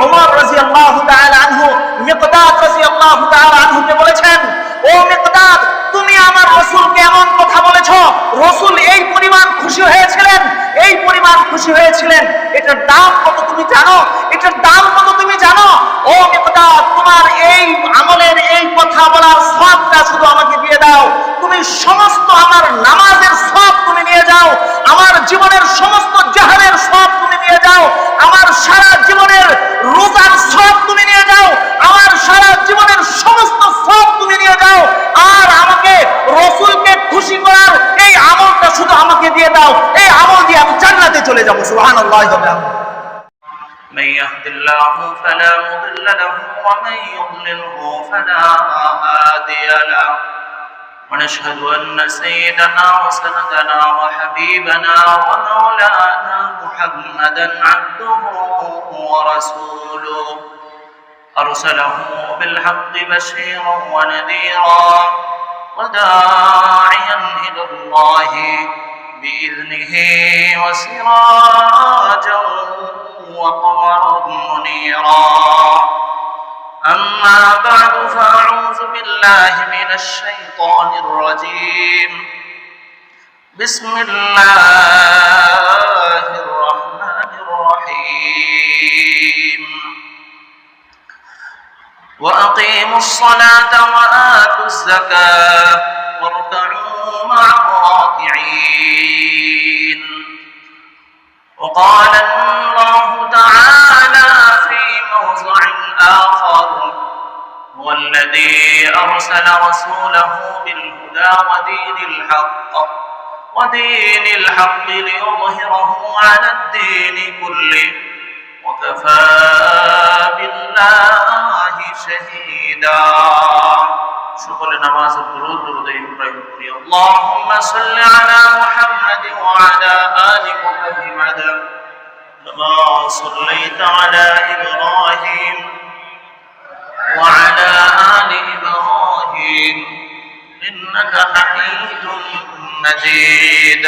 ওমর রাদিয়াল্লাহু তাআলা আনহু মিকদাদ রাদিয়াল্লাহু তাআলা আনহুকে বলেছেন, ও মিকদাদ, তুমি আমার রাসূলকে এমন কথা বলেছো, রাসূল এই পরিমাণ খুশি হয়েছিলেন, এই পরিমাণ খুশি হয়েছিলেন, এটার দাম কত তুমি জানো? এটার দাম কত তুমি জানো? ও মিকদাদ, তোমার এই আমলের এই কথা বলার সওয়াবটা শুধু আমাকে দিয়ে দাও, তুমি সমস্ত আমার নামাজের সওয়াব তুমি নিয়ে যাও, আমার জীবনের সমস্ত জিহাদের সওয়াব তুমি নিয়ে যাও, আমার সারা জীবনের রোজার সওয়াব তুমি নিয়ে যাও, আমার সারা জীবনের সমস্ত সওয়াব তুমি নিয়ে যাও, আর আমাকে রাসূলকে খুশি করার এই আমলটা শুধু আমাকে দিয়ে দাও, এই আমল দিয়ে আমি জান্নাতে চলে যাব। সুবহানাল্লাহি ওয়া বিহামদিহি। من يهد الله فلا مضل له ومن يضلله فلا هادي له ونشهد أن سيدنا وسندنا وحبيبنا ومولانا محمدا عبده ورسوله أرسله بالحق بشيرا ونذيرا وداعيا إلى الله بإذنه وسراجا وقمرا منيرا. أما بعد فأعوذ بالله من الشيطان الرجيم. بسم الله الرحمن الرحيم. وأقيموا الصلاة وآتوا الزكاة واركعوا مع الراكعين. وقال الله تعالى في موضع آخر: هو الذي أرسل رسوله بالهدى ودين الحق ليظهره على الدين كله وكفى بالله شهيدا. সকল নামাজের দরুদ ইব্রাহিম করি। আল্লাহুম্মা সাল্লি আলা মুহাম্মাদ ওয়া আলা আলি মুহাম্মাদ কামা সাল্লাইতা আলা ইব্রাহিম ওয়া আলা আলি ইব্রাহিম ইন্নাকা হামিদুম মাজিদ.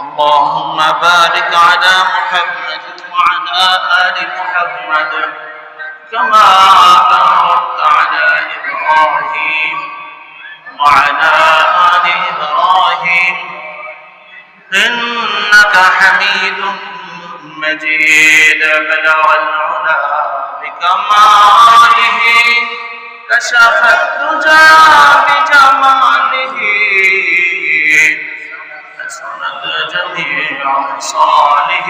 আল্লাহুম্মা বারিক আলা মুহাম্মাদ ওয়া আলা আলি মুহাম্মাদ كما باركت على إبراهيم وعلى آل إبراهيم إنك حميد مجيد. بلغ العلا بكماله كشف الدجى بجماله حسنت جميع خصاله.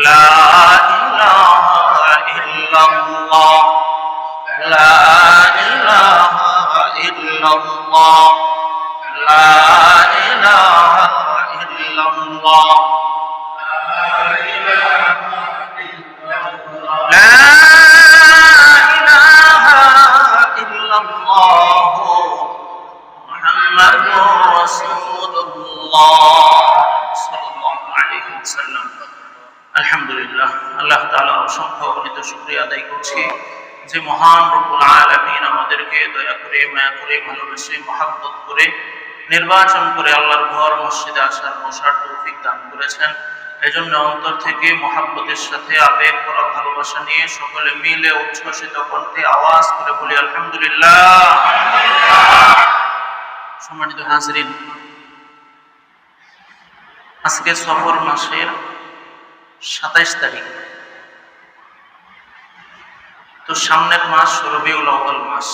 لا إله إلا الله لا إله إلا الله لا إله إلا الله لا إله إلا الله محمد رسول الله صلى الله عليه وسلم. আলহামদুলিল্লাহ, আল্লাহ তাআলার অসংখ্য অগণিত শুকরিয়া আদায় করছি যে মহান রব্বুল আলামিন আমাদেরকে দয়া করে, মায়া করে, ভালোবেসে, মহব্বত করে নির্বাচন করে আল্লাহর ঘর মসজিদে আসার বসার তৌফিক দান করেছেন। এজন্য অন্তর থেকে মহব্বতের সাথে আবেগ করা ভালোবাসা নিয়ে সকলে মিলে উচ্ছ্বসিত কণ্ঠে আওয়াজ করে বলি আলহামদুলিল্লাহ। সম্মানিত হাজরিন, আজকে সফর মাসের 27 তারিখ। তো সামনের মাস রবিউল আউয়াল মাস,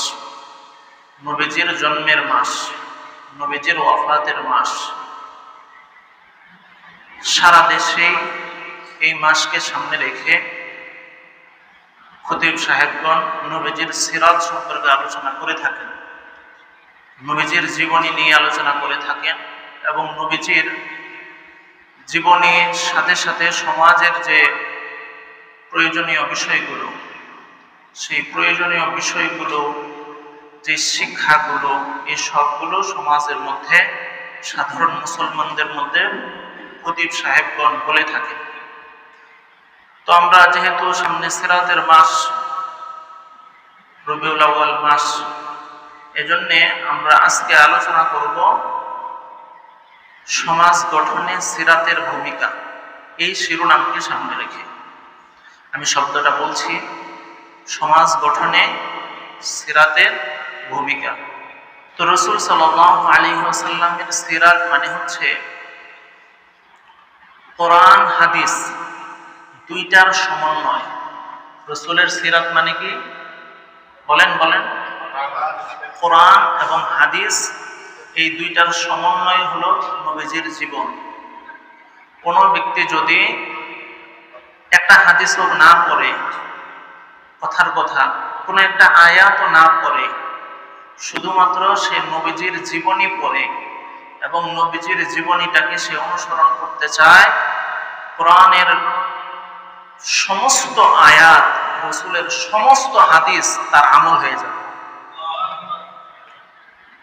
নবীজির জন্মের মাস, নবীজির ওয়াফাতের মাস। সারা দেশে এই মাসকে সামনে রেখে খতিব সাহেবগণ নবীজির সিরাত সম্পর্কে আলোচনা করে থাকেন, নবীজির জীবনী নিয়ে আলোচনা করে থাকেন এবং নবীজির জীবনের সাথে সাথে সমাজের যে প্রয়োজনীয় বিষয়গুলো, সেই প্রয়োজনীয় বিষয়গুলো, যে শিক্ষাগুলো, এই সবগুলো সমাজের মধ্যে, সাধারণ মুসলমানদের মধ্যে খতিব সাহেবগণ বলে থাকেন। তো আমরা যেহেতু সামনে সিরাতের মাস, রবিউল আউয়াল মাস, এজন্যে আমরা আজকে আলোচনা করব সমাজ গঠনে সিরাতের ভূমিকা। এই শিরোনামকে সামনে রেখে আমি শব্দটা বলছি, সমাজ গঠনে সিরাতের ভূমিকা। তো রাসূল সাল্লাল্লাহু আলাইহি ওয়াসাল্লামের সিরাত মানে হচ্ছে কোরআন হাদিস দুইটার সমন্বয়। রাসূলের সিরাত মানে কি? বলেন। কোরআন এবং হাদিস এই দুইটার সমন্বয় হলো নবীজির জীবন। কোন ব্যক্তি যদি একটা হাদিসও না পড়ে, কথার কথা কোন একটা আয়াতও না পড়ে, শুধুমাত্র সে নবীজির জীবনী পড়ে এবং নবীজির জীবনীটাকে সে অনুসরণ করতে চায়, কোরআনের সমস্ত আয়াত, রাসূলের সমস্ত হাদিস তার আমল হয়ে যাবে।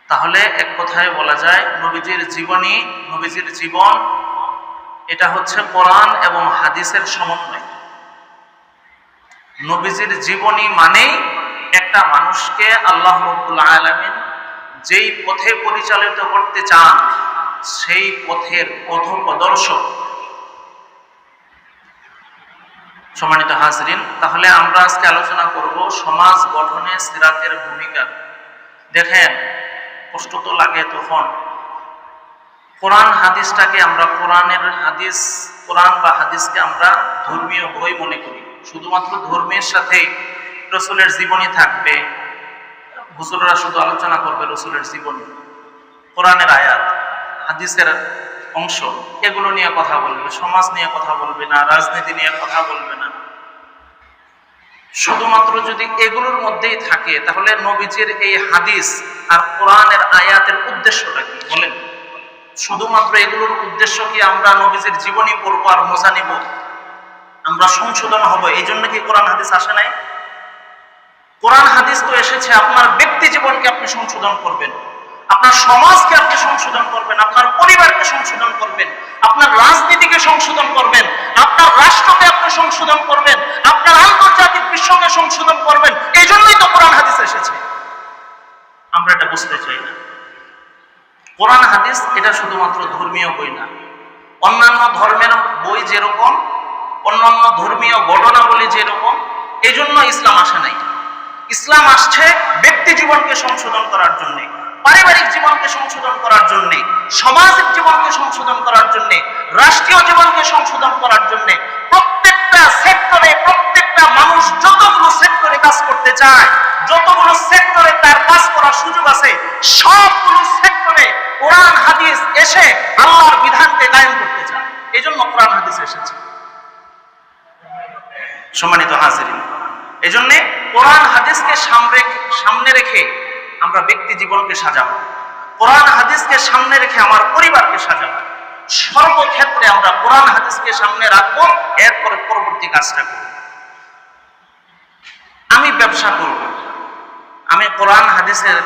তাহলে এক কথায় বলা যায় নবীজির জীবনী, নবীজির জীবন এটা হচ্ছে কোরআন এবং হাদিসের সমন্বয়। নবীজির জীবনী মানেই একটা মানুষকে আল্লাহ রাব্বুল আলামিন যেই পথে পরিচালিত করতে চান সেই পথের পথপ্রদর্শক। সম্মানিত হাজরিন, তাহলে আমরা আজকে আলোচনা করব সমাজ গঠনে সিরাতের ভূমিকা। দেখেন, কষ্ট তো লাগে তখন। কোরআন হাদিসটাকে আমরা কোরআন বা হাদিসকে আমরা ধর্মীয় বই মনে করি। শুধুমাত্র ধর্মের সাথে রাসূলের জীবনী থাকবে, হুজুররা শুধু আলোচনা করবে রাসূলের জীবনী, কোরআনের আয়াত, হাদিসের অংশ, এগুলো নিয়ে কথা বলবে, সমাজ নিয়ে কথা বলবে না, রাজনীতি নিয়ে কথা বলবে না। শুধুমাত্র যদি এগুলোর মধ্যেই থাকে তাহলে নবীজির এই হাদিস আর কোরআনের আয়াতের উদ্দেশ্যটা কি বলেন? শুধুমাত্র এগুলোর উদ্দেশ্য কি আমরা নবীজির জীবনী পড়বো আর মজা নিব, আমরা সংশোধন হব, এই জন্য কি কোরআন হাদিস আসে নাই? কোরআন হাদিস তো এসেছে আপনার ব্যক্তি জীবনকে আপনি সংশোধন করবেন, আপনার সমাজকে আপনি সংশোধন করবেন, আপনার পরিবারকে সংশোধন করবেন, আপনার রাজনীতিকে সংশোধন করবেন, আপনার রাষ্ট্রকে আপনি সংশোধন করবেন, আপনার আন্তর্জাতিক বিশ্বকে সংশোধন করবেন। এই জন্যই তো কোরআন হাদিস এসেছে। আমরা এটা বুঝতে চাই না। কোরআন হাদিস এটা শুধুমাত্র ধর্মীয় বই না। অন্যান্য ধর্মের বই যেরকম, অন্যান্য ধর্মীয় ঘটনাবলী যেরকম, এই জন্য ইসলাম আসে নাই। ইসলাম আসছে ব্যক্তি জীবনকে সংশোধন করার জন্য, পারিবারিক জীবনকে সংশোধন করার জন্য, সামাজিক জীবনকে সংশোধন করার জন্য, রাষ্ট্রীয় জীবনকে সংশোধন করার জন্য। প্রত্যেকটা সেক্টরে, প্রত্যেকটা মানুষ যতগুলো সেক্টরে কাজ করতে চায়, যতগুলো সেক্টরে তার কাজ করার সুযোগ আছে, সবগুলো সেক্টরে কোরআন হাদিস এসে আল্লাহর বিধানকে কায়েম করতে চায়। এই জন্য কোরআন হাদিস এসেছে। সম্মানিত হাজিরিন, এই জন্য কোরআন হাদিসকে সামনে রেখে আমরা ব্যক্তি জীবনকে সাজাবো, কোরআন হাদিসকে সামনে রেখে আমার পরিবারকে সাজাবো। সর্বক্ষেত্রে আমরা কোরআন হাদিসকে সামনে রাখবো, এরপরে পরবর্তী কাজটা করব। আমি ব্যবসা করব, আমি কোরআন হাদিসের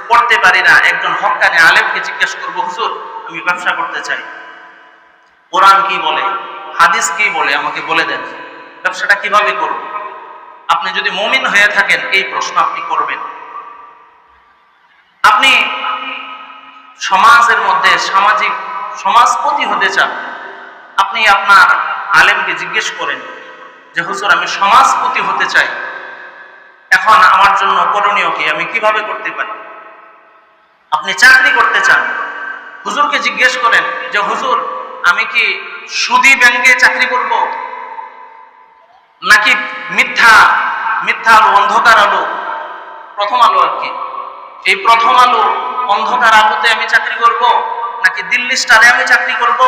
পড়তে পারি না, একজন হক্কানি আলেমকে জিজ্ঞেস করবো, হুজুর আমি ব্যবসা করতে চাই, কোরআন কি বলে, হাদিস কি বলে, আমাকে বলে দেন, ব্যবসাটা কিভাবে করব? আপনি যদি মুমিন হয়ে থাকেন এই প্রশ্ন আপনি করবেন। আপনি সমাজের মধ্যে সমাজপতি হতে চান, আপনি আপনার আলেমকে জিজ্ঞেস করেন যে হুজুর আমি সমাজপতি হতে চাই, এখন আমার জন্য করণীয় কি, আমি কিভাবে করতে পারি? আপনি চাকরি করতে চান, হুজুরকে জিজ্ঞেস করেন যে হুজুর আমি কি সুদী ব্যাংকে চাকরি করব, নাকি মিথ্যা আলো, অন্ধকার আলো, প্রথম আলো আর কি, এই প্রথম আলো অন্ধকার আলোতে আমি চাকরি করব, নাকি দিল্লি স্টারে আমি চাকরি করব?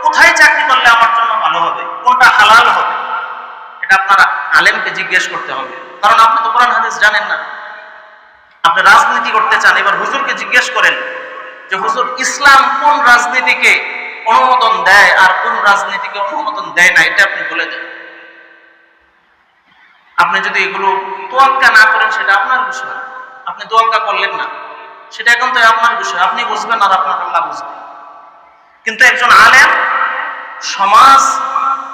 কোথায় চাকরি করলে আমার জন্য ভালো হবে, কোনটা হালাল হবে? এটা আপনারা আলেমকে জিজ্ঞেস করতে হবে, কারণ আপনি তো কোরআন হাদিস জানেন না। আপনি রাজনীতি করতে চান, এবার হুজুরকে জিজ্ঞেস করেন যে হুজুর ইসলাম কোন রাজনীতিকে অনুমোদন দেয় আর কোন রাজনীতিকে অনুমোদন দেয় না, এটা আপনি বলে দেন। আপনি যদি এগুলো তোয়াক্কা না করেন সেটা আপনার বিষয়, আপনি তোয়াক্কা করলেন না, সেটা এখন তো আপনার বিষয়, আপনি বুঝবেন আর আপনার আল্লাহ বুঝবেন। কিন্তু একজন আলেম, সমাজ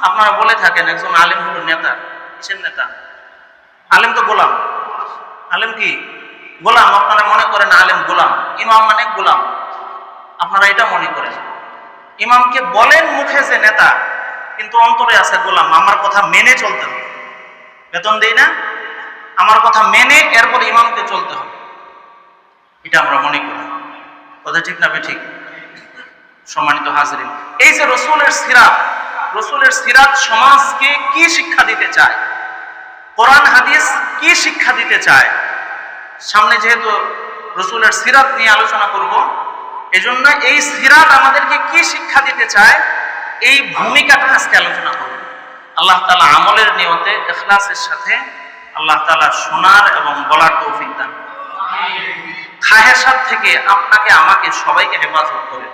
আপনারা বলে থাকেন একজন আলেম হলো নেতা। কিসের নেতা? আলেম তো গোলাম। আলেম কি? গোলাম। আপনারা মনে করেন আলেম গোলাম, ইমাম মানে গোলাম, আপনারা এটা মনে করেন। ইমামকে বলেন মুখে যে নেতা, কিন্তু অন্তরে আছে গোলাম, আমার কথা মেনে চলতে হবে। বেতন দেই না, আমার কথা মেনে এরপর ইমামকে চলতে হবে, এটা আমরা মনে করি। কথা ঠিক না ঠিক? সম্মানিত হাজরিন, এই যে রসুলের সিরাত সমাজকে কি শিক্ষা দিতে চায়, কোরআন হাদিস কি শিক্ষা দিতে চায়, সামনে যেহেতু রসুলের সিরাত নিয়ে আলোচনা করব, এজন্য এই সিরাত আমাদেরকে কি শিক্ষা দিতে চায় এই ভূমিকাটা আজকে আলোচনা করব। আল্লাহ তাআলা আমলের নিয়তে ইখলাসের সাথে আল্লাহ তাআলা শোনার এবং বলার তৌফিক দান করুন। খাহেসাত থেকে আপনাকে আমাকে সবাইকে হেফাজত করে।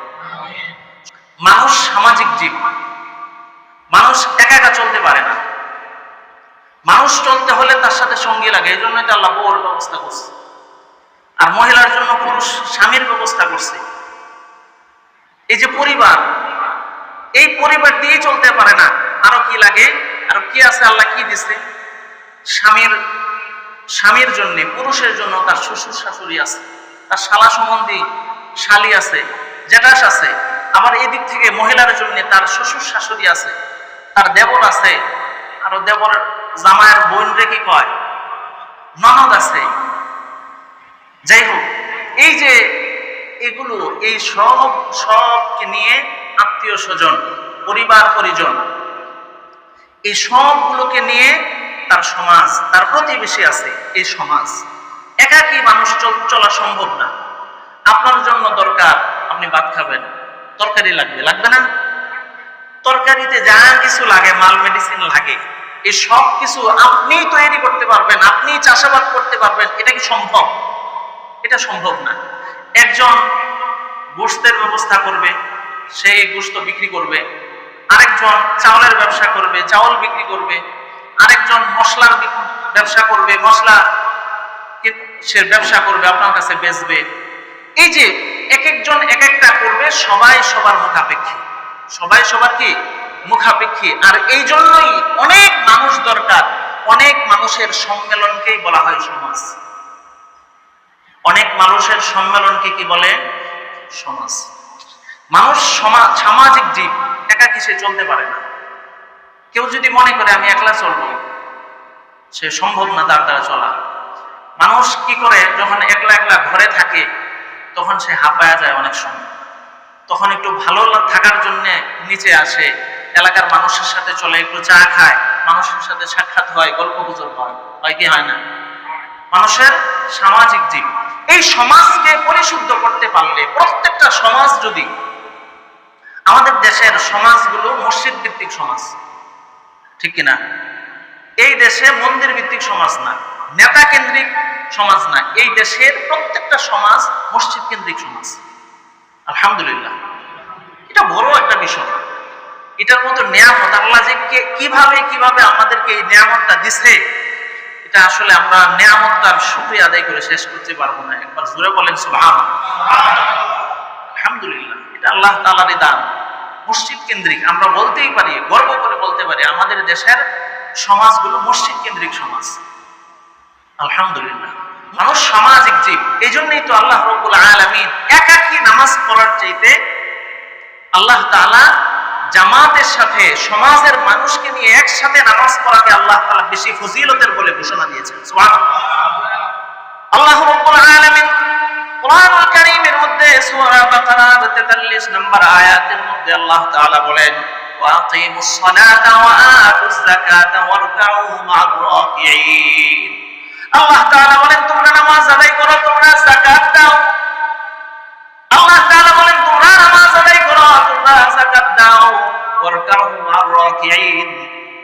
মানুষ সামাজিক জীব, মানুষ একা একা চলতে পারে না, মানুষ চলতে হলে তার সাথে সঙ্গী লাগে। এই জন্যই তো আল্লাহ বউর ব্যবস্থা করছে, আর মহিলার জন্য পুরুষ স্বামীর ব্যবস্থা করছে। এই যে পরিবার, এই পরিবার দিয়ে চলতে পারে না, আরো কি লাগে, আরো কি আছে, আল্লাহ কি দিছে। স্বামীর জন্য, পুরুষের জন্য তার শ্বশুর শাশুড়ি আছে, তার শালা সম্বন্ধী শালি আছে, জেঠাস আছে। আবার এদিক থেকে মহিলার জন্য তার শ্বশুর শাশুড়ি আছে, তার দেবর আছে, আরো দেবরের জামাইয়ের বোন রে কি কয়, ননদ আছে। যাই হোক, এই যে এগুলো, এই সবকে নিয়ে আত্মীয় স্বজন, পরিবার পরিজন, এই সবগুলোকে নিয়ে তার সমাজ, তার প্রতিবেশী আছে। এই সমাজ একাকী মানুষ চলা সম্ভব না। আপনার জন্য দরকার, আপনি ভাত খাবেন, তরকারি লাগবে না? তরকারিতে যা কিছু লাগে, মাল মেডিসিন লাগে, এই সব কিছু আপনি তৈরি করতে পারবেন, আপনি চাষাবাদ করতে পারবেন। এটা কি সম্ভব? এটা সম্ভব না। একজন গোশতের ব্যবস্থা করবে, সেই গোশত বিক্রি করবে। আরেকজন চাউলের ব্যবসা করবে, চাউল বিক্রি করবে। আরেকজন মশলার ব্যবসা করবে, মশলা সে ব্যবসা করবে, আপনার কাছে বেচবে। এই যে এক একজন এক একটা করবে, সবাই সবার মুখাপেক্ষী, সবাই সবার কি মুখাপেক্ষী। আর এই জন্যই অনেক মানুষ দরকার, অনেক মানুষের সম্মেলনকেই বলা হয় সমাজ। অনেক মানুষের সম্মেলনকে কি বলে? সমাজ। মানুষ সামাজিক জীব, একাকী সে চলতে পারে না। কেউ যদি মনে করে আমি একলা চলবো, সে সম্ভব না তার দ্বারা চলা। মানুষ কি করে, যখন একলা একলা ঘরে থাকে তখন সে হাঁপায়া যায় অনেক সময়, তখন একটু ভালো থাকার জন্য নিচে আসে, এলাকার মানুষের সাথে চলে, একটু চা খায়, মানুষের সাথে সাক্ষাৎ হয়, গল্প গুজব হয় কি হয় না? মানুষের সামাজিক জীব। এই সমাজকে পরিশুদ্ধ করতে পারলে, প্রত্যেকটা সমাজ যদি, আমাদের দেশের সমাজগুলো মসজিদ ভিত্তিক সমাজ, ঠিক কিনা? এই দেশে মন্দির ভিত্তিক সমাজ না, নেতা কেন্দ্রিক সমাজ না, এই দেশের প্রত্যেকটা সমাজ মসজিদ কেন্দ্রিক সমাজ। আলহামদুলিল্লাহ, এটা বড় একটা বিষয়। এটার মতো নিয়ামত আল্লাহ যে কিভাবে আমাদেরকে এই নিয়ামতটা দিছে, এটা আসলে আমরা নিয়ামতটার শুকরিয়া আদায় করে শেষ করতে পারবো না। একবার জোরে বলেন সুবহানাল্লাহ। আলহামদুলিল্লাহ, এটা আল্লাহ তাআলারই দান। মসজিদ কেন্দ্রিক আমরা বলতেই পারি, গর্ব করে বলতে পারি, আমাদের দেশের সমাজগুলো মসজিদ কেন্দ্রিক সমাজ। আলহামদুলিল্লাহ, মানুষ সামাজিক জীব। এই জন্যই তো আল্লাহ রাব্বুল আলামিন একাকী নামাজ পড়ার চাইতে আল্লাহ তাআলা জামাতের সাথে সমাজের মানুষকে নিয়ে একসাথে নামাজ পড়াকে আল্লাহ তাআলা বেশি ফজিলতের বলে ঘোষণা দিয়েছেন। সুবহানাল্লাহ। আল্লাহ রাব্বুল আলামিন কোরআনুল কারীমের মধ্যে সূরা বাকারার 43 নম্বর আয়াতের মধ্যে আল্লাহ তাআলা বলেন, ওয়াকিমুস সালাতা ওয়া আতুজ যাকাতা ওয়ারকাউ মা'আর রাকিঈন। আল্লাহ তাআলা বলেন তোমরা নামাজ আদায় করো, তোমরা যাকাত দাও। আল্লাহ তাআলা বলেন তোমরা নামাজ আদায় করো, তোমরা যাকাত দাও। ওয়ারকাউ মা'আর রাকিঈন,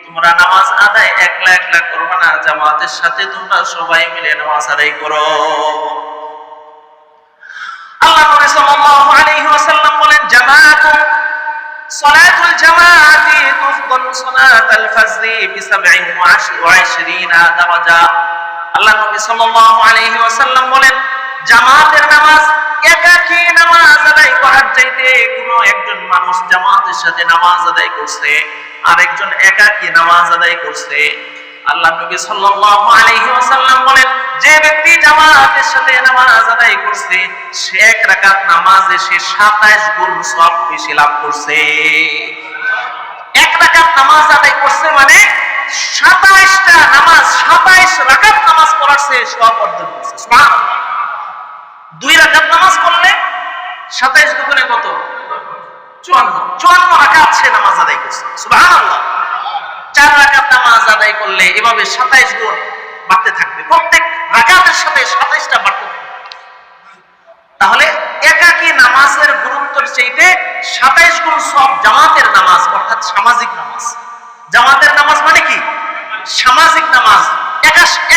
তোমরা নামাজ আদায় একলা একলা করবে না, জামাতের সাথে তোমরা সবাই মিলে নামাজ আদায় করো। আল্লাহ নবী সাল্লাল্লাহু আলাইহি ওয়াসাল্লাম বলেন, জামাআতু সালাতুল জামাআতি তুফদালু সালাতাল ফজরি বি27 দারাজা। আল্লাহ নবী সাল্লাল্লাহু আলাইহি ওয়াসাল্লাম বলেন, জামাতের নামাজ, একাকী নামাজ আদায় করার চাইতে কোনো একজন মানুষ জামাতের সাথে নামাজ আদায় করছে, আরেকজন একাকী নামাজ আদায় করছে, আল্লাহ নবী সাল্লাল্লাহু আলাইহি ওয়াসাল্লাম বলেন, যে ব্যক্তি জামাতের সাথে নামাজ আদায় করছে সে এক রাকাত নামাজে সে 27 গুণ সওয়াব বেশি লাভ করছে। এক রাকাত নামাজ আদায় করছে মানে 27টা নামাজ, 27 রাকাত নামাজ পড়াছে, সব অর্জন করছে। সুবহানাল্লাহ। 2 রাকাত নামাজ পড়লে 27 দুগুণে কত? 54 রাকাত সে নামাজ আদায় করছে। সুবহানাল্লাহ। 4 রাকাত নামাজ আদায় করলে এভাবে 27 গুণ বাড়তে থাকবে, প্রত্যেক রাকাতের সাথে 27টা বাড়তে থাকবে। তাহলে একাকী নামাজের গুরুত্বের চাইতে 27 গুণ সব জামাতের নামাজ, অর্থাৎ সামাজিক নামাজ। জামাতের নামাজ মানে কি? সামাজিক নামাজ,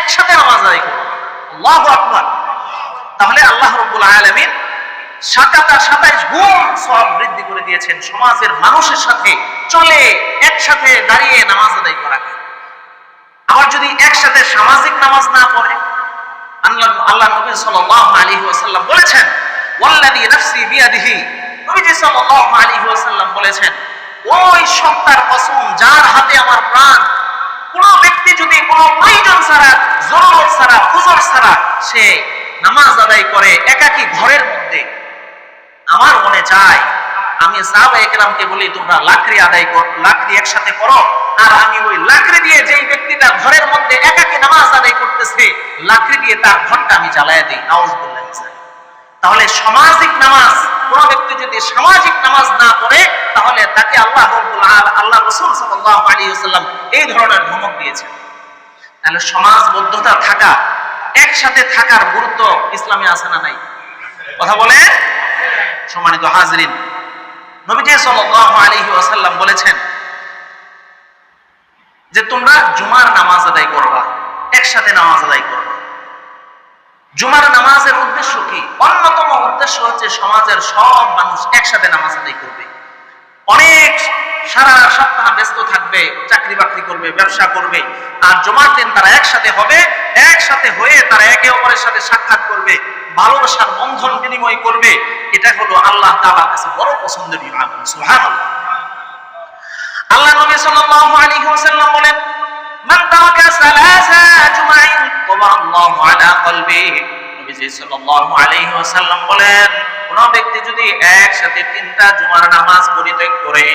একসাথে নামাজ আদায় করবে। আল্লাহু আকবার। তাহলে আল্লাহ রাব্বুল আলামিন 27 গুণ সওয়াব বৃদ্ধি করে দিয়েছেন সমাজের মানুষের সাথে চলে একসাথে দাঁড়িয়ে নামাজ আদায় করাকে। আবার যদি একসাথে সামাজিক নামাজ না পড়ে, আল্লাহ নবী সাল্লাল্লাহু আলাইহি ওয়াসাল্লাম বলেছেন, ওয়াল্লাযী নাফসি বিয়াদিহি, নবীজি সাল্লাল্লাহু আলাইহি ওয়াসাল্লাম বলেছেন, ওই সত্তার কসম যার হাতে আমার প্রাণ, কোন ব্যক্তি যদি কোনো প্রয়োজন ছাড়া, জরুরত ছাড়া, উযর ছাড়া সে নামাজ আদায় করে একাকী ঘরের মধ্যে, আমার মনে চায় আমি সাহাবায়ে কেরামকে বলি তোমরা লাকড়ি আদায় করো, লাকড়ি একসাথে করো, আর আমি ওই লাকড়ি দিয়ে যেই ব্যক্তিটা ঘরের মধ্যে একাকী নামাজ আদায় করতেছে, লাকড়ি দিয়ে তার ঘরটা আমি জ্বালায় দিই। নাউযুবিল্লাহ। তাহলে সামাজিক নামাজ, কোন ব্যক্তি যদি সামাজিক নামাজ না পড়ে তাহলে তাকে আল্লাহ রাসূল সাল্লাল্লাহু আলাইহি ওয়াসাল্লাম এই ধরনের ধমক দিয়েছেন। তাহলে সমাজবদ্ধতা থাকা, একসাথে থাকার গুরুত্ব ইসলামে আছে না নাই? কথা বলে। সম্মানিত হাজরিন, নবীজি সাল্লাল্লাহু আলাইহি ওয়াসাল্লাম বলেছেন যে তোমরা জুমার নামাজ আদায় করবা, একসাথে নামাজ আদায় করবা। জুমার নামাজের উদ্দেশ্য কি? অন্যতম উদ্দেশ্য হচ্ছে সমাজের সব মানুষ একসাথে নামাজ আদায় করবে। অনেক সারা সপ্তাহ ব্যস্ত থাকবে, চাকরি বাকরি করবে, ব্যবসা করবে, আর জুমার দিন তারা একসাথে হবে, একসাথে হয়ে তারা একে অপরের সাথে সাক্ষাৎ করবে, ভালোবাসার বন্ধন বিনিময় করবে। এটা হলো আল্লাহ তাআলার কাছে বড় পছন্দনীয় আমল। সুবহানাল্লাহ। আল্লাহ নবী সাল্লাল্লাহু আলাইহি ওয়াসাল্লাম বলেন, মান তারাকা সালাসা জুমাইন তাবাল্লাহু আলা কলবি। নবীজি সাল্লাল্লাহু আলাইহি ওয়াসাল্লাম বলেন, কোন ব্যক্তি যদি একসাথে 3টা জুমার নামাজ পরিত্যাগ করে,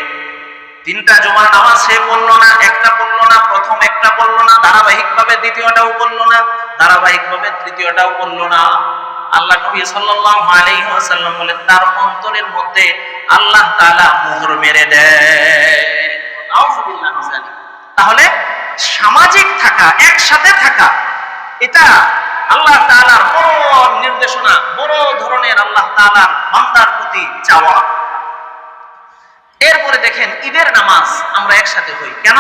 3টা জুমার নামাজ সে পড়লো না, একটা পড়লো না, প্রথম একটা পড়লো না, ধারাবাহিকভাবে দ্বিতীয়টাও পড়লো না, ধারাবাহিকভাবে তৃতীয়টাও পড়লো না, আল্লাহ নবী সাল্লাল্লাহু আলাইহি ওয়াসাল্লাম বলেন তার অন্তরের মধ্যে আল্লাহ তাআলা মোহর মেরে দেয়। নাউযুবিল্লাহ মিন যালিক। তাহলে সামাজিক থাকা, একসাথে থাকা, এটা আল্লাহ তাআলার বড় নির্দেশনা, বড় ধরনের আল্লাহ তাআলার বান্দার প্রতি চাওয়া। এরপরে দেখেন ঈদের নামাজ আমরা একসাথে হই কেন?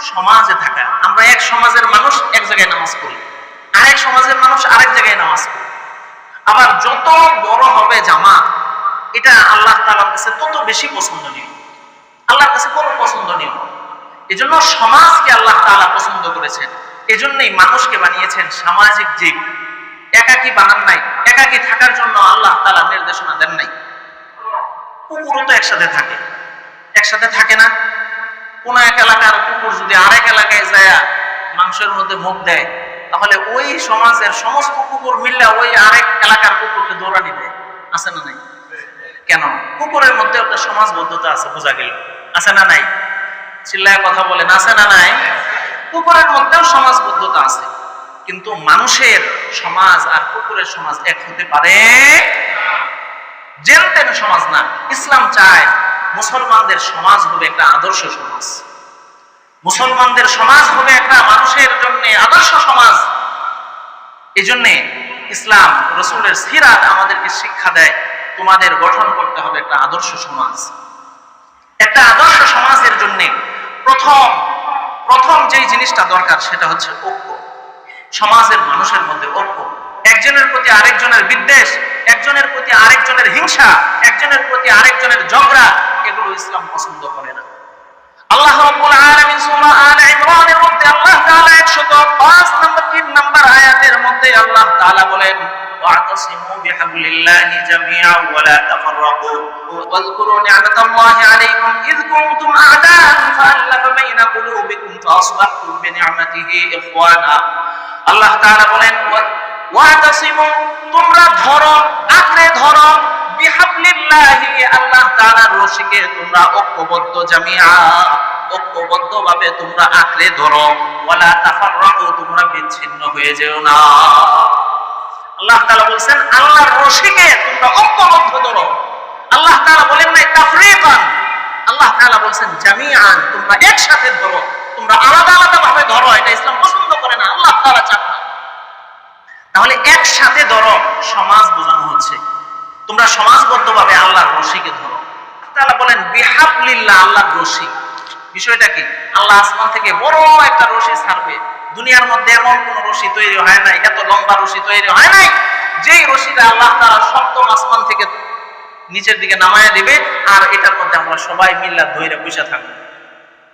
সমাজে থাকা। আমরা এক সমাজের মানুষ এক জায়গায় নামাজ পড়ি, আরেক সমাজের মানুষ আরেক জায়গায় নামাজ পড়ি। আবার যত বড় হবে জামাত, এটা আল্লাহ তাআলার কাছে তত বেশি পছন্দনীয়, আল্লাহর কাছে বড় পছন্দনীয়। এজন্য সমাজকে আল্লাহ তাআলা পছন্দ করেছেন, এজন্যই মানুষকে বানিয়েছেন সামাজিক জীব। একাকী বানান নাই, একাকী থাকার জন্য আল্লাহ তাআলা নির্দেশনা দেন নাই। কুকুরও তো একসাথে থাকে, একসাথে থাকে না? কোন এক এলাকার কুকুর যদি আরেক এলাকায় যায় মাংসের মধ্যে মুখ দেয়, তাহলে ওই সমাজের সমস্ত কুকুর মিললে ওই আরেক এলাকার কুকুরকে দৌড়ানি দেয়। আছে না নাই? কেন? কুকুরের মধ্যে একটা সমাজবদ্ধতা আছে, বোঝা গেল। আছে না নাই? চিল্লায় কথা বলেন, আছে না নাই? কুকুরের মধ্যেও সমাজবদ্ধতা আছে, কিন্তু মানুষের সমাজ আর কুকুরের সমাজ এক হতে পারে জেনতেন সমাজ না। ইসলাম চায় মুসলমানদের সমাজ হবে একটা আদর্শ সমাজ, মুসলমানদের সমাজ হবে একটা মানুষের জন্য আদর্শ সমাজ। এই জন্যে ইসলাম রাসূলের সিরাত আমাদেরকে শিক্ষা দেয়, তোমাদের গঠন করতে হবে একটা আদর্শ সমাজ। একটা আদর্শ সমাজের জন্য প্রথম যেই জিনিসটা দরকার সেটা হচ্ছে ঐক্য। সমাজের মানুষের মধ্যে ঐক্য। একজনের প্রতি আরেকজনের বিদ্বেষ, একজনের প্রতি আরেকজনের হিংসা, একজনের প্রতি আরেকজনের ঝগড়া, এগুলো ইসলাম পছন্দ করে না। আল্লাহ রাব্বুল আলামিন সূরা আলে ইমরানের মধ্যে আল্লাহ তাআলা 105 নম্বর 3 নম্বর আয়াতের মধ্যে আল্লাহ তাআলা বলেন, ওয়া'তাসিমু বিহাবলিল্লাহি জামিআন ওয়া লা তাফাররাকু ওয়াযকুরু নি'মাতাল্লাহি আলাইকুম ইয কুনতুম আ'দাআন ফাআল্লাফা বাইনা কুলুবিকুম ফাআসবাহতুম বিনি'মাতিহি ইখওয়ানা। আল্লাহ তাআলা বলেন, ওয়া'তাসিমু, তোমরা ধরো, আঁকড়ে ধরো, বিহাবলিল্লাহি, আল্লাহ তাআলার রশিকে তোমরা ঐক্যবদ্ধ, জামিআ, ঐক্যবদ্ধভাবে তোমরা আঁকড়ে ধরো, ওয়ালা তাফাররাকু, তোমরা বিচ্ছিন্ন হয়ে যেও না। আল্লাহ তাআলা বলেন আল্লাহর রশিকে তোমরা ঐক্যবদ্ধ ধরো। আল্লাহ তাআলা বলেন না তাফরীকান, আল্লাহ তাআলা বলেন জামিআন, তোমরা একসাথে ধরো, তোমরা আলাদা আলাদা ভাবে ধরো, এটা ইসলাম পছন্দ করে না, আল্লাহ তাআলা চান না। তাহলে একসাথে ধরো, সমাজ বোঝানো হচ্ছে, তোমরা সমাজবদ্ধভাবে আল্লাহর রশিকে ধরো। তাআলা বলেন বিহাবলিল্লাহ, আল্লাহর রশি। বিষয়টা কি? আল্লাহ আসমান থেকে বড় একটা রশি ছাড়বে। দুনিয়ার মধ্যে এমন কোন রশি তৈরি হয় নাই, এত লম্বা রশি তৈরি হয় নাই, যেই রশিটা আল্লাহ তাআলা সপ্তম আসমান থেকে নিচের দিকে নামায়া দিবে, আর এটার মধ্যে আমরা সবাই মিল্লা ধইরা বসে থাকবো।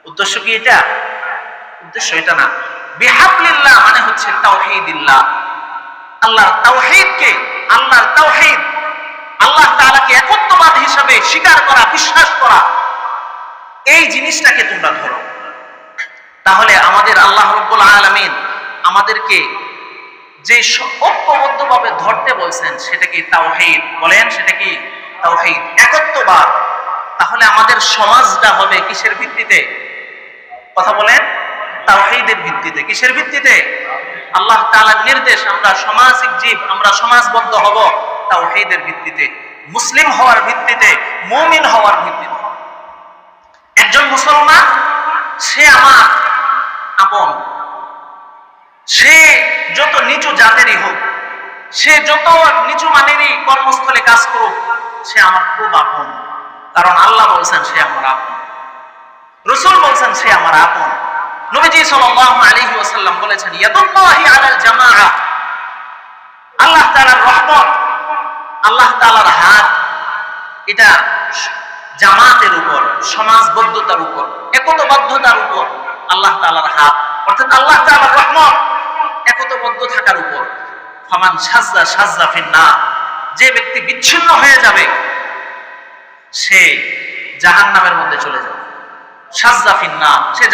উদ্দেশ্য কি এটা? উদ্দেশ্য এটা না। বিহাবলিল্লাহ মানে হচ্ছে তাওহীদিল্লাহ, আল্লাহর তাওহীদকে, আল্লাহর তাওহীদ, আল্লাহ তাআলাকে একত্ববাদ হিসাবে স্বীকার করা, বিশ্বাস করা, এই জিনিসটাকে তোমরা ধরো। তাহলে আমাদের আল্লাহ রাব্বুল আলামিন আমাদেরকে যে ঐক্যবদ্ধভাবে ধরতে বলছেন সেটা কি? তাওহীদ। বলেন সেটা কি? তাওহীদ, একত্ববাদ। তাহলে আমাদের সমাজটা হবে কিসের ভিত্তিতে? কথা বলেন। তাওহীদের ভিত্তিতে। কিসের ভিত্তিতে? আল্লাহ তাআলার নির্দেশ, আমরা সামাজিক জীব, আমরা সমাজবদ্ধ হব তাওহীদের ভিত্তিতে, মুসলিম হওয়ার ভিত্তিতে, মুমিন হওয়ার ভিত্তিতে। একজন মুসলমান সে আমার আপন, সে যত নিচু জাতেরই হোক, সে যত নিচু মানেরই কর্মস্থলে কাজ করুক, সে আমার খুব আপন। কারণ আল্লাহ বলছেন সে আমার আপন, রাসূল বলছেন সে আমার আপন, নবীজি সাল্লাল্লাহু আলাইহি ওয়াসাল্লাম বলেছেন ইয়াদুল্লাহি আলাল জামাআহ, আল্লাহ তাআলার রহমত, আল্লাহ তাআলার হাত, এটা জামাতের উপর, সমাজবদ্ধতার উপর, একতাবদ্ধতার উপর আল্লাহ তাআলার হাত, অর্থাৎ আল্লাহ তাআলার রহমত একতাবদ্ধ থাকার উপর। ফামান শাজ্জা শাজ্জা ফিন্নার, যে ব্যক্তি বিচ্ছিন্ন হয়ে যাবে সে জাহান্নামের মধ্যে চলে যাবে। শাজ্জা ফিন্নার, সে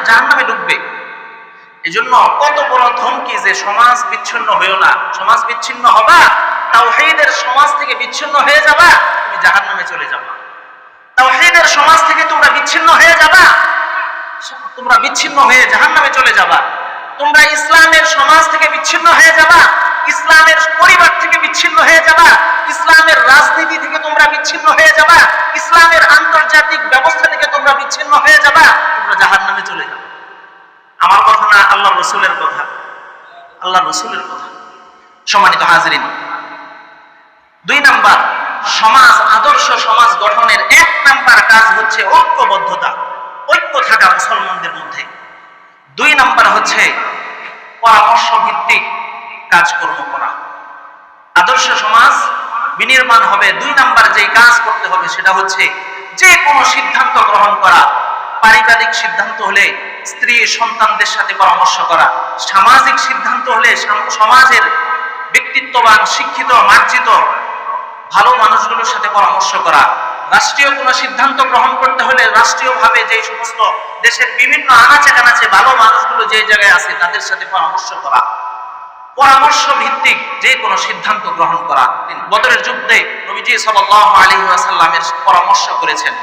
জাহান্নামে ডুববে। এজন্য কত বড় ধমকি যে সমাজ বিচ্ছিন্ন হয়েও না, সমাজ বিচ্ছিন্ন হবা, তাওহীদের সমাজ থেকে বিচ্ছিন্ন হয়ে যাবা, তুমি জাহান্নামে চলে যাবা। তাওহীদের সমাজ থেকে তোমরা বিচ্ছিন্ন হয়ে যাবা, তোমরা বিচ্ছিন্ন হয়ে জাহান্নামে চলে যাবা। তোমরা ইসলামের সমাজ থেকে বিচ্ছিন্ন হয়ে যাবা, ইসলামের পরিবার থেকে বিচ্ছিন্ন হয়ে যাবা, ইসলামের রাজনীতি থেকে তোমরা বিচ্ছিন্ন হয়ে যাবা, ইসলামের আন্তর্জাতিক ব্যবস্থা থেকে তোমরা বিচ্ছিন্ন হয়ে যাবা, তোমরা জাহান্নামে চলে যাবে। আমার কথা না, আল্লাহর রাসূলের কথা, আল্লাহর রাসূলের কথা। সম্মানিত হাজিরিন, 2 নাম্বার সমাজ, আদর্শ সমাজ গঠনের 1 নাম্বার কাজ হচ্ছে ঐক্যবদ্ধতা, ঐক্য থাকা মুসলমানদের মধ্যে। 2 নাম্বার হচ্ছে পরামর্শ ভিত্তিক কাজকর্ম করা। আদর্শ সমাজ বিনির্মাণ হবে, 2 নাম্বার যে কাজ করতে হবে সেটা হচ্ছে যে কোনো সিদ্ধান্ত গ্রহণ করা। পারিবারিক সিদ্ধান্ত হলে স্ত্রী সন্তানদের সাথে পরামর্শ করা, সামাজিক সিদ্ধান্ত হলে সমাজের ব্যক্তিত্ববান, শিক্ষিত, মার্জিত ভালো মানুষগুলোর সাথে পরামর্শ করা। রাষ্ট্রীয় কোনো সিদ্ধান্ত গ্রহণ করতে হলে রাষ্ট্রীয়ভাবে যে সমস্ত দেশের বিভিন্ন আনাচে কানাচে ভালো মানুষগুলো যে জায়গায় আছে তাদের সাথে পরামর্শ করা। পরামর্শ ভিত্তিক যে কোনো সিদ্ধান্ত গ্রহণ করা। বদরের যুদ্ধে নবীজি সাল্লাল্লাহু আলাইহি ওয়াসাল্লামের পরামর্শ করেছেন।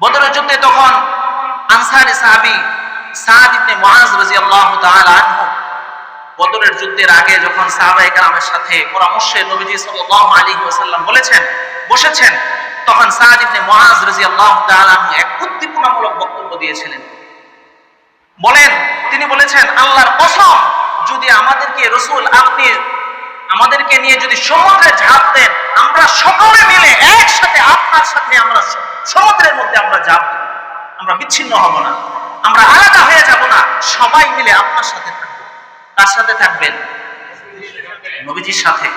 বদরের যুদ্ধে তখন আনসারী সাহাবী সাদ ইবনে মুআজ রাদিয়াল্লাহু তাআলা আনহু বদরের যুদ্ধের আগে যখন সাহাবায়ে কেরামের সাথে পরামর্শে নবীজি সাল্লাল্লাহু আলাইহি ওয়াসাল্লাম বসেছেন, তখন সাদ ইবনে মুআজ রাদিয়াল্লাহু তাআলা আনহু এক উদ্দীপনামূলক বক্তব্য দিয়েছিলেন। তিনি বলেছেন, আল্লাহর কসম, যদি আমাদেরকে রাসূল আপনি আমাদেরকে নিয়ে যদি সমুদ্রে ঝাঁপ দেন, আমরা সকলে মিলে একসাথে আপনার সাথে আমরা সমুদ্রের মধ্যে আমরা ঝাঁপ দেব, আমরা বিচ্ছিন্ন হব না, আমরা আলাদা হয়ে যাব না, সবাই মিলে আপনার সাথে থাকবো। কার সাথে থাকবেন? নবীজির সাথে।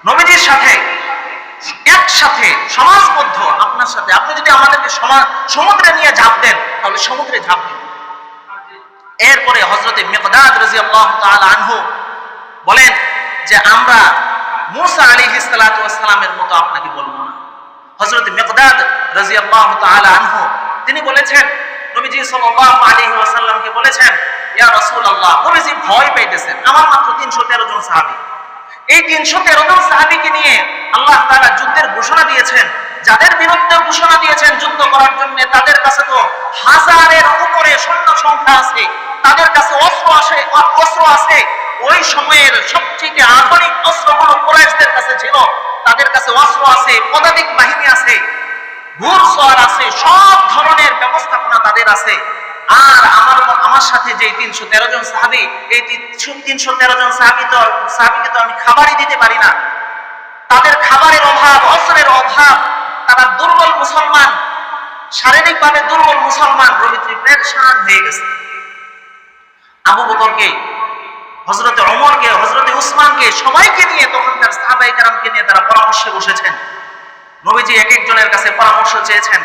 নবীজির সাথে একসাথে সমাজবদ্ধ আপনার সাথে। আপনি যদি আমাদেরকে সমুদ্রে নিয়ে ঝাঁপ দেন তাহলে সমুদ্রে ঝাঁপ দেন। এরপরে হযরতে মিকদাদ রাদিয়াল্লাহু তাআলা আনহু বলেন যে আমরা মূসা আলাইহিস সালাতু ওয়াস সালামের মতো আপনাকে বলবো না। হযরতে মিকদাদ রাদিয়াল্লাহু তাআলা আনহু তিনি বলেছেন, নবীজি সাল্লাল্লাহু আলাইহি ওয়াসাল্লামকে বলেছেন, ইয়া রাসূলুল্লাহ, নবীজি ভয় পাইতেছেন, আমার মাত্র 313 জন সাহাবী, এই 313 জন সাহাবীকে নিয়ে আল্লাহ তাআলা যুদ্ধের ঘোষণা দিয়েছেন যাদের বিরুদ্ধে ঘোষণা দিয়েছেন যুদ্ধ করার জন্য, তাদের কাছে তো হাজারের উপরে সৈন্য সংখ্যা আছে, তাদের কাছে অস্ত্র আছে। ওই সময়ের সবচেয়ে আধুনিক অস্ত্রগুলো কুরাইশদের কাছে ছিল। তাদের কাছে অস্ত্র আছে, পদাতিক বাহিনী আছে, ঘোড়সওয়ার আছে, সব ধরনের ব্যবস্থাপনা তাদের আছে। আর আমার সাথে যে 313 জন সাহাবী, এই 313 জন সাহাবীকে তো আমি খাবারই দিতে পারি না। তাদের খাবারের অভাব, অস্ত্রের অভাব, তারা দুর্বল মুসলমান, শারীরিকভাবে দুর্বল মুসলমান, রবিত্রী পেরেশান হয়ে গেছে। আবু বকরকে, হযরতে ওমরকে, হযরতে উসমানকে, সবাইকে নিয়ে, তখনকার সাহাবায়ে কেরামকে নিয়ে তারা পরামর্শে বসেছেন। নবীজি এক একজনের কাছে পরামর্শ চেয়েছেন।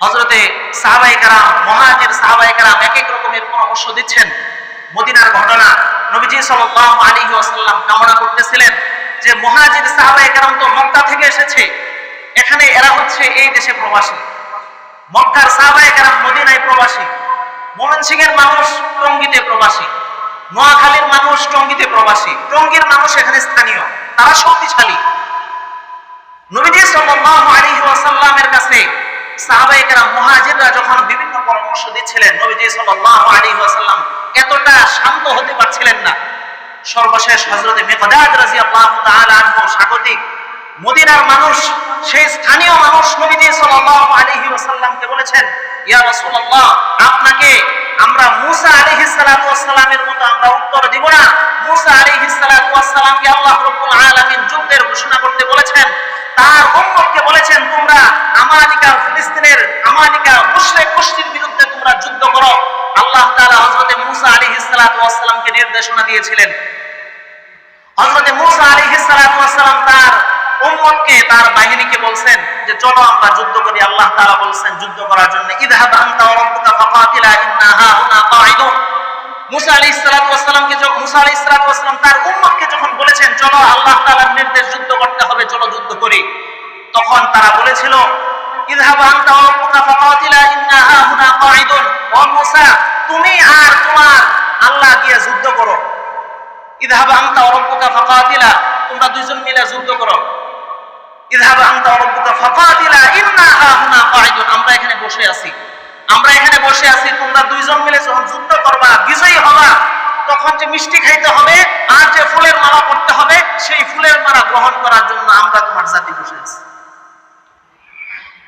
হযরতে সাহাবায়ে কেরাম, মুহাজির সাহাবায়ে কেরাম এক এক রকমের পরামর্শ দিচ্ছেন। মদিনার ঘটনা নবীজি সাল্লাল্লাহু আলাইহি ওয়াসাল্লাম কামনা করতেছিলেন যে মুহাজির সাহাবায়ে কেরাম তো মক্কা থেকে এসেছে, এখানে এরা হচ্ছে এই দেশে প্রবাসী। মক্কার সাহাবায়ে কেরাম মদিনায় প্রবাসী, ময়মনসিংহের মানুষ টঙ্গীতে প্রবাসী, নোয়াখালীর মানুষ টঙ্গীতে প্রবাসী, টঙ্গীর মানুষ এখানে স্থানীয়, তারা শক্তিশালী। নবীজি সাল্লাল্লাহু আলাইহি ওয়াসাল্লামের কাছে সাহাবায়ে কেরাম মুহাজিররা যখন বিভিন্ন পরামর্শ দিচ্ছিলেন, নবীজি সাল্লাল্লাহু আলাইহি ওয়াসাল্লাম এতটা শান্ত হতে পারছিলেন না। সর্বশেষ হযরতে মিকদাদ রাদিয়াল্লাহু তাআলা আনহু স্বাগতিক মদিনার মানুষ, সেই স্থানীয় মানুষ নবীজি সাল্লাল্লাহু আলাইহি ওয়াসাল্লামকে বলেছেন, ইয়া রাসূলুল্লাহ, আপনাকে আমরা মূসা আলাইহিস সালাতু ওয়াস সালামের মতো আমরা উত্তর দিব না। মূসা আলাইহিস সালাতু ওয়াস সালামকে আল্লাহ রাব্বুল আলামিন যুদ্ধের ঘোষণা করতে বলেছেন, তার উম্মতকে বলেছেন তোমরা আমালিকা, ফিলিস্তিনের আমালিকা মুশরিক গোষ্ঠীর বিরুদ্ধে তোমরা যুদ্ধ করো। আল্লাহ তাআলা হযরতে মূসা আলাইহিস সালাতু ওয়াস সালামকে নির্দেশনা দিয়েছিলেন। হযরতে মূসা আলাইহিস সালাতু ওয়াস সালাম তার উম্মতকে, তার বাহিনীকে বলছেন যে চলো আমরা যুদ্ধ করি। আল্লাহ তাআলা বলছেন যুদ্ধ করার জন্য, ইযহাব আনতা ওয়া রাব্বুকা ফাকাতিলা ইন্না হাউনা কাঈদুন। মূসা আলাইহিস সালাতু ওয়াস সালামকে, মূসা আলাইহিস সালাতু ওয়াস সালাম তার উম্মতকে যখন বলেছেন চলো আল্লাহ তাআলার নির্দেশ, যুদ্ধ করতে হবে, চলো যুদ্ধ করি, তখন তারা বলেছিল ইযহাব আনতা ওয়া রাব্বুকা ফাকাতিলা ইন্না হাউনা কাঈদুন। ও মূসা, তুমি আর তোমার আল্লাহ গিয়ে যুদ্ধ করো। ইযহাব আনতা ওয়া রাব্বুকা ফাকাতিলা, তোমরা দুইজন মিলে যুদ্ধ করো। ইযহাব আনতা ওয়া রাব্বুকা ফাকাতিলা ইন্না হাউনা কাঈদুন, আমরা এখানে বসে আছি, আমরা এখানে বসে আছি, তোমরা দুইজন মিলে যখন যুদ্ধ করবা, বিজয়ী হবা, তখন যে মিষ্টি খাইতে হবে আর যে ফুলের মালা পড়তে হবে, সেই ফুলের মালা গ্রহণ করার জন্য আমরা তোমার জাতি বসে আছি।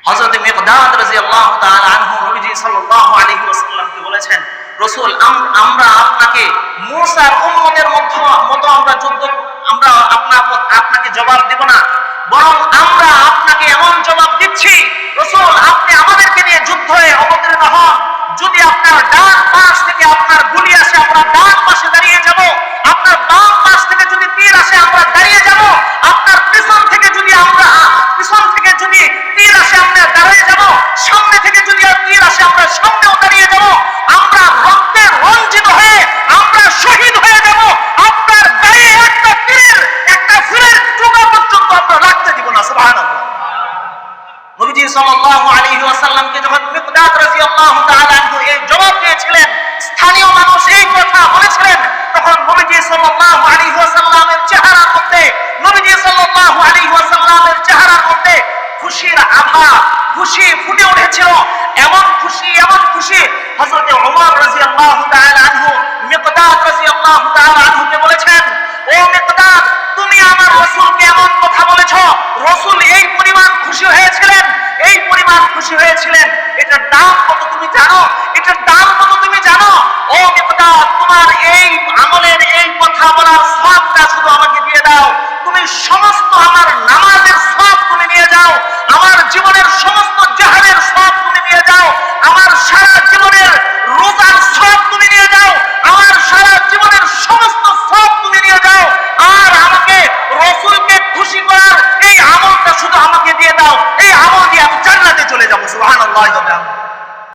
হযরত মিকদাদ রাদিয়াল্লাহু তাআলা আনহু নবীজি সাল্লাল্লাহু আলাইহি ওয়াসাল্লামকে বলেছেন, রাসূল, আমরা আপনাকে মূসার উম্মতের মতো আমরা যুদ্ধ, আমরা আপনাকে জবাব দেব না, বরং আমরা আপনাকে এমন জবাব দিচ্ছি, রাসূল আপনি আমাদেরকে নিয়ে যুদ্ধে অবতীর্ণ হন। যদি আপনার ডান পাশ থেকে আপনার গুলি আসে, আমরা ডান পাশে দাঁড়িয়ে যাব। আপনার বাম পাশ থেকে যদি তীর আসে, আমরা দাঁড়িয়ে যাব। আপনার পিছন থেকে যদি তীর আসে, আমরা দাঁড়িয়ে যাব। সামনে থেকে যদি তীর আসে, আমরা সামনেও দাঁড়িয়ে যাব। আমরা রক্তে রঞ্জিত হয়ে আমরা শহীদ হয়ে যাব। আপনার গায়ে একটা ফুলের টুকা পর্যন্ত আমরা রাখতে দিব না। সুবহানাল্লাহ। নবীজি সাল্লাল্লাহু আলাইহি ওয়াসাল্লামকে যখন মিকদাদ রাদিয়াল্লাহু তাআলা আনহু এই জবাব দিয়েছিলেন, স্থানীয় মানুষ এই কথা বলেছিলেন, তখন নবীজি সাল্লাল্লাহু আলাইহি ওয়াসাল্লামের চেহারার মধ্যে, নবীজি সাল্লাল্লাহু আলাইহি ওয়াসাল্লামের চেহারার মধ্যে খুশির আভা, খুশি ফুটে উঠেছিল। এমন খুশি হযরতে ওমর রাদিয়াল্লাহু তাআলা আনহু মিকদাদ রাদিয়াল্লাহু তাআলা আনহুকে বলেছেন, ও মিকদাদ, তুমি আমার রাসূলকে এমন কথা বলেছো, রাসূল এই পরিমাণ খুশি হয়েছিলেন, এই পরিমাণ খুশি হয়েছিলেন, এটার দাম কত তুমি জানো? এটার দাম কত তুমি জানো? ও মিকদাদ, তোমার এই আমলের এই কথা বলার সওয়াবটা শুধু আমাকে দিয়ে দাও। তুমি সমস্ত আমার নামাজের সওয়াব তুমি নিয়ে যাও, আমার জীবনের সমস্ত জিহাদের সওয়াব তুমি নিয়ে যাও, আমার সারা জীবনের রোজার সওয়াব তুমি নিয়ে যাও, আমার সারা জীবনের সমস্ত সওয়াব তুমি নিয়ে যাও, আর আমাকে রাসূলকে খুশি করার এই আমলটা শুধু আমাকে দিয়ে দাও। এই আমল দিয়ে আমি জান্নাতে চলে যাব। সুবহানাল্লাহ।